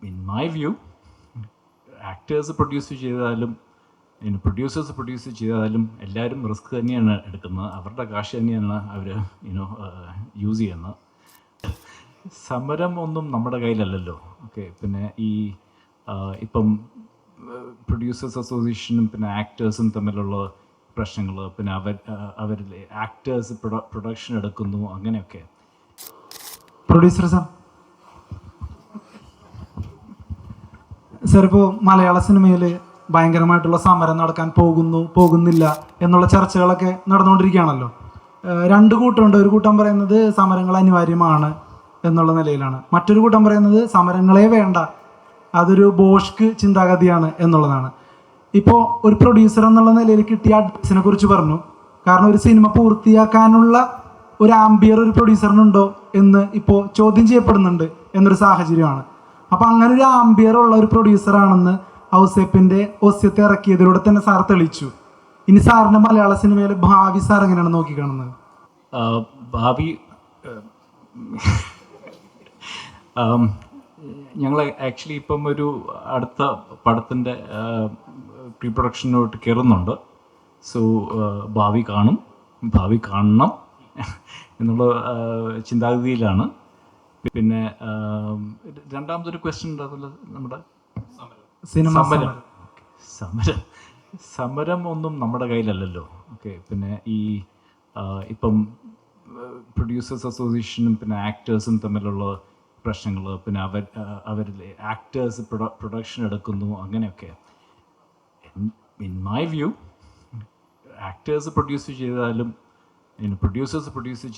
In my view actors produce ചെയ്താലും producers produce ചെയ്താലും എല്ലാവരും റിസ്ക് തന്നെയാണ് എടുക്കുന്നത്. അവരുടെ കാശ് തന്നെയാണ് അവർ യൂസ് ചെയ്യുന്നത്. സമരം ഒന്നും നമ്മുടെ കയ്യിലല്ലല്ലോ. ഓക്കെ, പിന്നെ ഇപ്പം പ്രൊഡ്യൂസേഴ്സ് അസോസിയേഷനും പിന്നെ ആക്ടേഴ്സും തമ്മിലുള്ള പ്രശ്നങ്ങൾ, പിന്നെ അവരിൽ ആക്ടേഴ്സ് പ്രൊഡക്ഷൻ എടുക്കുന്നു, അങ്ങനെയൊക്കെ. പ്രൊഡ്യൂസർ സാർ ഇപ്പോൾ മലയാള സിനിമയിൽ ഭയങ്കരമായിട്ടുള്ള സമരം നടക്കാൻ പോകുന്നില്ല എന്നുള്ള ചർച്ചകളൊക്കെ നടന്നുകൊണ്ടിരിക്കുകയാണല്ലോ. രണ്ട് കൂട്ടമുണ്ട്. ഒരു കൂട്ടം പറയുന്നത് സമരങ്ങൾ അനിവാര്യമാണ് എന്നുള്ള നിലയിലാണ്, മറ്റൊരു കൂട്ടം പറയുന്നത് സമരങ്ങളെ വേണ്ട, അതൊരു ബോഷ്ക്ക് ചിന്താഗതിയാണ് എന്നുള്ളതാണ്. ഇപ്പോൾ ഒരു പ്രൊഡ്യൂസർ എന്നുള്ള നിലയിൽ കിട്ടിയ അഡ്വൈസിനെ കുറിച്ച് പറഞ്ഞു. കാരണം ഒരു സിനിമ പൂർത്തിയാക്കാനുള്ള ഒരു ആംബിയർ ഒരു പ്രൊഡ്യൂസറിനുണ്ടോ എന്ന് ഇപ്പോൾ ചോദ്യം ചെയ്യപ്പെടുന്നുണ്ട് എന്നൊരു സാഹചര്യമാണ്. അപ്പോൾ അങ്ങനെ ഒരു ആംബിയർ ഉള്ള ഒരു പ്രൊഡ്യൂസറാണെന്ന് ഔസേപ്പിൻ്റെ ഒസ്യത്തെ ഇറക്കിയതിലൂടെ തന്നെ സാർ തെളിയിച്ചു. ഇനി സാറിൻ്റെ മലയാള സിനിമയിലെ ഭാവി സാർ എങ്ങനെയാണ് നോക്കിക്കാണുന്നത്? ഭാവി ഞങ്ങൾ ആക്ച്വലി ഇപ്പം ഒരു അടുത്ത പടത്തിൻ്റെ പ്രീ പ്രൊഡക്ഷനോട്ട് കയറുന്നുണ്ട്. സോ ഭാവി കാണണം എന്നുള്ള ചിന്താഗതിയിലാണ്. പിന്നെ രണ്ടാമതൊരു ക്വസ്റ്റ്യൻ ഉണ്ടാകുന്നത് നമ്മുടെ സമരം ഒന്നും നമ്മുടെ കയ്യിലല്ലല്ലോ. ഓക്കെ, പിന്നെ ഇപ്പം പ്രൊഡ്യൂസേഴ്സ് അസോസിയേഷനും പിന്നെ ആക്ടേഴ്സും തമ്മിലുള്ള പ്രശ്നങ്ങൾ, പിന്നെ അവരിൽ ആക്ടേഴ്സ് പ്രൊഡക്ഷൻ എടുക്കുന്നു, അങ്ങനെയൊക്കെ. In my view actors produce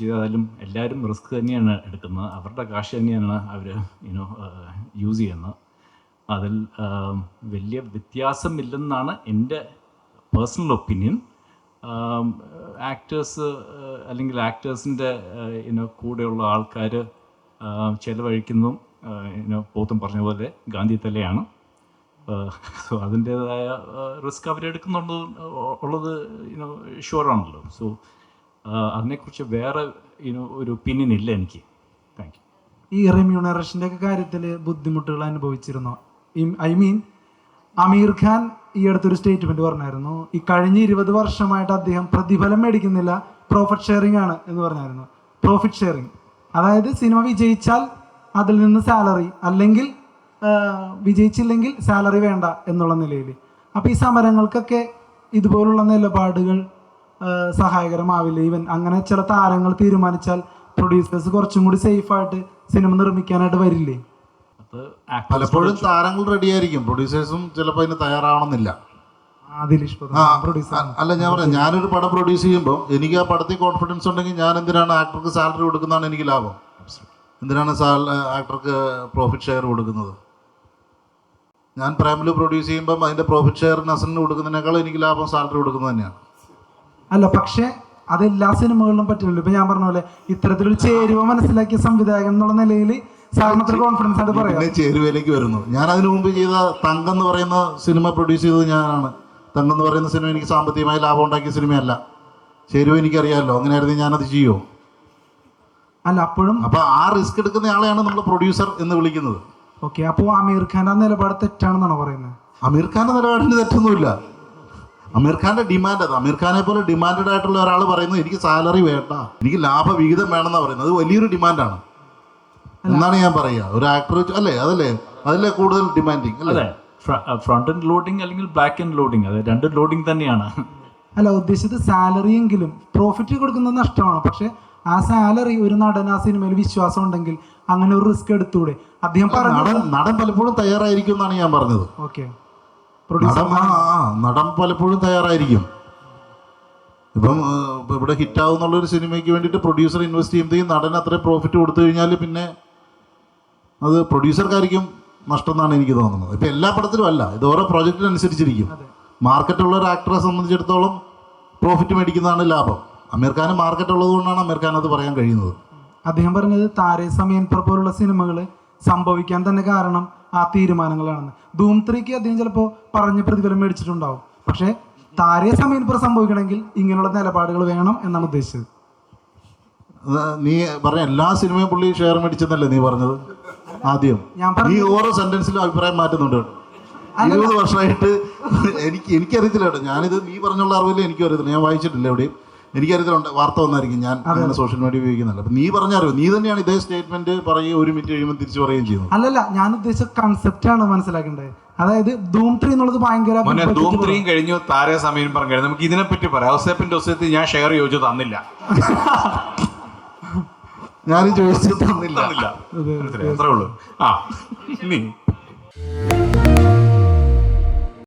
ചെയ്താലും എല്ലാവരും റിസ്ക് തന്നെയാണ് എടുക്കുന്നത്. അവരുടെ കാശ് തന്നെയാണ് അവർ യൂസ് ചെയ്യുന്നത്. അതിൽ വലിയ വ്യത്യാസമില്ലെന്നാണ് എൻ്റെ പേഴ്സണൽ ഒപ്പീനിയൻ. ആക്ടേഴ്സ് അല്ലെങ്കിൽ ആക്ടേഴ്സിൻ്റെ കൂടെയുള്ള ആൾക്കാർ ചിലവഴിക്കുന്നതും പോത്തും പറഞ്ഞ പോലെ ഗാന്ധി തലയാണ്. സോ അതിൻ്റേതായ റിസ്ക് അവരെടുക്കുന്നുള്ളത് ഷുവറാണല്ലോ. സോ അതിനെക്കുറിച്ച് വേറെ ഒരു ഒപ്പീനിയൻ ഇല്ല എനിക്ക്. Thank you. ഈ റെമ്യൂണറേഷൻ്റെ ഒക്കെ കാര്യത്തിൽ ബുദ്ധിമുട്ടുകൾ അനുഭവിച്ചിരുന്നോ? അമീർ ഖാൻ ഈ അടുത്തൊരു സ്റ്റേറ്റ്മെൻറ്റ് പറഞ്ഞായിരുന്നു, ഈ കഴിഞ്ഞ 20 വർഷമായിട്ട് അദ്ദേഹം പ്രതിഫലം മേടിക്കുന്നില്ല, പ്രോഫിറ്റ് ഷെയറിംഗ് ആണ് എന്ന് പറഞ്ഞായിരുന്നു. പ്രോഫിറ്റ് ഷെയറിംഗ് അതായത് സിനിമ വിജയിച്ചാൽ അതിൽ നിന്ന് സാലറി, അല്ലെങ്കിൽ വിജയിച്ചില്ലെങ്കിൽ സാലറി വേണ്ട എന്നുള്ള നിലയിൽ. അപ്പോൾ ഈ സമരങ്ങൾക്കൊക്കെ ഇതുപോലുള്ള നിലപാടുകൾ സഹായകരമാവില്ല? ഈവൻ അങ്ങനെ ചില താരങ്ങൾ തീരുമാനിച്ചാൽ പ്രൊഡ്യൂസേഴ്സ് കുറച്ചും കൂടി സേഫായിട്ട് സിനിമ നിർമ്മിക്കാനായിട്ട് വരില്ലേ? പലപ്പോഴും താരങ്ങൾ റെഡിയായിരിക്കും, പ്രൊഡ്യൂസേഴ്സും ചിലപ്പോൾ അതിന് തയ്യാറാവണമെന്നില്ല. അല്ല, ഞാൻ പറയാം, ഞാനൊരു പടം പ്രൊഡ്യൂസ് ചെയ്യുമ്പോൾ എനിക്ക് ആ പടത്തിൽ കോൺഫിഡൻസ് ഉണ്ടെങ്കിൽ ഞാൻ എന്തിനാണ് ആക്ടർക്ക് സാലറി കൊടുക്കുന്നതാണ് എനിക്ക് ലാഭം? എന്തിനാണ് ആക്ടർക്ക് പ്രോഫിറ്റ് ഷെയർ കൊടുക്കുന്നത്? ഞാൻ പ്രൈമിൽ പ്രൊഡ്യൂസ് ചെയ്യുമ്പം അതിൻ്റെ പ്രോഫിറ്റ് ഷെയർ നസലിന് കൊടുക്കുന്നതിനേക്കാൾ എനിക്ക് ലാഭം സാലറി കൊടുക്കുന്നത് തന്നെയാണ്. അല്ല, പക്ഷേ അതെല്ലാ സിനിമകളിലും പറ്റില്ലല്ലോ. ഇപ്പം ഞാൻ പറഞ്ഞ പോലെ ഇത്തരത്തിലൊരു ചേരുവ മനസ്സിലാക്കിയ സംവിധായകൻ എന്നുള്ള നിലയിൽ കോൺഫിഡൻസ് ആയിട്ട് പറയാം. ചേരുവയിലേക്ക് വരുന്നു. ഞാൻ അതിനു മുമ്പ് ചെയ്ത തങ്കം എന്ന് പറയുന്ന സിനിമ പ്രൊഡ്യൂസ് ചെയ്തത് ഞാനാണ്. തങ്കം എന്ന് പറയുന്ന സിനിമ എനിക്ക് സാമ്പത്തികമായി ലാഭം ഉണ്ടാക്കിയ സിനിമയല്ല. ചേരുവ എനിക്കറിയാമല്ലോ. അങ്ങനെയായിരുന്നു ഞാനത് ചെയ്യുമോ? അല്ല, അപ്പോഴും അപ്പോൾ ആ റിസ്ക് എടുക്കുന്ന ആളെയാണ് നമ്മൾ പ്രൊഡ്യൂസർ എന്ന് വിളിക്കുന്നത്. ഓക്കെ, അപ്പോൾ അമീർ ഖാൻ്റെ നിലപാട് തെറ്റാണെന്നാണോ പറയുന്നത്? അമീർ ഖാൻ്റെ നിലപാടിന് തെറ്റൊന്നുമില്ല. അമീർ ഖാൻ്റെ ഡിമാൻഡ് അത്. അമീർ ഖാനെ പോലെ ഡിമാൻഡഡ് ആയിട്ടുള്ള ഒരാൾ പറയുന്നത് എനിക്ക് സാലറി വേണ്ട, എനിക്ക് ലാഭവിഹിതം വേണമെന്നാണ് പറയുന്നത്. അത് വലിയൊരു ഡിമാൻഡാണ് എന്നാണ് ഞാൻ പറയുക. ഒരു ആക്ടർ അതല്ലേ കൂടുതൽ ഡിമാൻഡിങ് അല്ലേ? ഫ്രണ്ട് എൻഡ് ലോഡിങ് അല്ലെങ്കിൽ ബാക്ക് എൻഡ് ലോഡിങ്, അത് രണ്ട് ലോഡിങ് തന്നെയാണ്. അല്ല, ഉദ്ദേശിച്ചത് സാലറി എങ്കിലും പ്രോഫിറ്റ് കൊടുക്കുന്നത് നഷ്ടമാണ്. പക്ഷെ ആ സാലറി ഒരു നടൻ ആ സിനിമയിൽ വിശ്വാസം ഉണ്ടെങ്കിൽ അങ്ങനെ ഒരു റിസ്ക് എടുത്തൂടെ? അദ്ദേഹം നടൻ പലപ്പോഴും തയ്യാറായിരിക്കും എന്നാണ് ഞാൻ പറഞ്ഞത്. ഓക്കെ, നടൻ പലപ്പോഴും തയ്യാറായിരിക്കും. ഇപ്പം ഇവിടെ ഹിറ്റാവുന്നുള്ളൊരു സിനിമയ്ക്ക് വേണ്ടിയിട്ട് പ്രൊഡ്യൂസർ ഇൻവെസ്റ്റ് ചെയ്യുമ്പോഴത്തേക്കും നടൻ അത്രയും പ്രോഫിറ്റ് കൊടുത്തു കഴിഞ്ഞാൽ പിന്നെ അത് പ്രൊഡ്യൂസർക്കായിരിക്കും നഷ്ടം എന്നാണ് എനിക്ക് തോന്നുന്നത്. ഇപ്പം എല്ലാ പടത്തിലും അല്ല, ഇത് ഓരോ പ്രോജക്റ്റിനനുസരിച്ചിരിക്കും. മാർക്കറ്റുള്ള ഒരു ആക്ടറെ സംബന്ധിച്ചിടത്തോളം പ്രോഫിറ്റ് മേടിക്കുന്നതാണ് ലാഭം. അമീർ ഖാന് മാർക്കറ്റ് ഉള്ളത് കൊണ്ടാണ് അമീർ ഖാൻ അത് പറയാൻ കഴിയുന്നത്. അദ്ദേഹം പറഞ്ഞത് താരേ സമയൻ പോലുള്ള സിനിമകൾ സംഭവിക്കാൻ തന്നെ കാരണം ആ തീരുമാനങ്ങളാണെന്ന്. ധൂം 3ക്ക് അദ്ദേഹം ചിലപ്പോൾ പറഞ്ഞ പ്രതിഫലം മേടിച്ചിട്ടുണ്ടാവും. പക്ഷേ താരേ സമയം സംഭവിക്കണമെങ്കിൽ ഇങ്ങനെയുള്ള നിലപാടുകൾ വേണം എന്നാണ് ഉദ്ദേശിച്ചത്. നീ പറഞ്ഞ എല്ലാ സിനിമയും പുള്ളി ഷെയർ മേടിച്ചെന്നല്ലേ നീ പറഞ്ഞത്? ആദ്യം ഞാൻ നീ ഓരോ സെന്റൻസിലും അഭിപ്രായം മാറ്റുന്നുണ്ട്. 20 വർഷമായിട്ട് എനിക്കറിയത്തില്ല കേട്ടോ. ഞാനിത് നീ പറഞ്ഞുള്ള അറിവില്ല, എനിക്കും അറിയത്തില്ല. ഞാൻ വായിച്ചിട്ടില്ല എവിടെയും. എനിക്കറിയത്തില്ല, വാർത്ത വന്നായിരിക്കും. ഞാൻ അങ്ങനെ സോഷ്യൽ മീഡിയ ഉപയോഗിക്കുന്നില്ല. അപ്പം നീ പറഞ്ഞ അറിവ്, നീ തന്നെയാണ് ഇതേ സ്റ്റേറ്റ്മെന്റ് പറയുകയും 1 മിനിറ്റ് കഴിയുമ്പോൾ തിരിച്ചു പറയുകയും ചെയ്യുന്നത്. അല്ലല്ല, ഞാൻ ഉദ്ദേശിച്ച കൺസെപ്റ്റാണ് മനസ്സിലാക്കേണ്ടത്. അതായത് ധൂം 3 എന്നുള്ളത് ഭയങ്കര ധൂം 3 കഴിഞ്ഞു, താരേ സമയം പറഞ്ഞു കഴിഞ്ഞു. നമുക്ക് ഇതിനെപ്പറ്റി പറയാം. ഔസേപ്പിന്റെ ഒസേപ്പ് ഞാൻ ഷെയർ ചോദിച്ചു തന്നില്ല. ഞാനും ചോദിച്ചു തന്നില്ല. അത്രേ ഉള്ളൂ. ആ നീ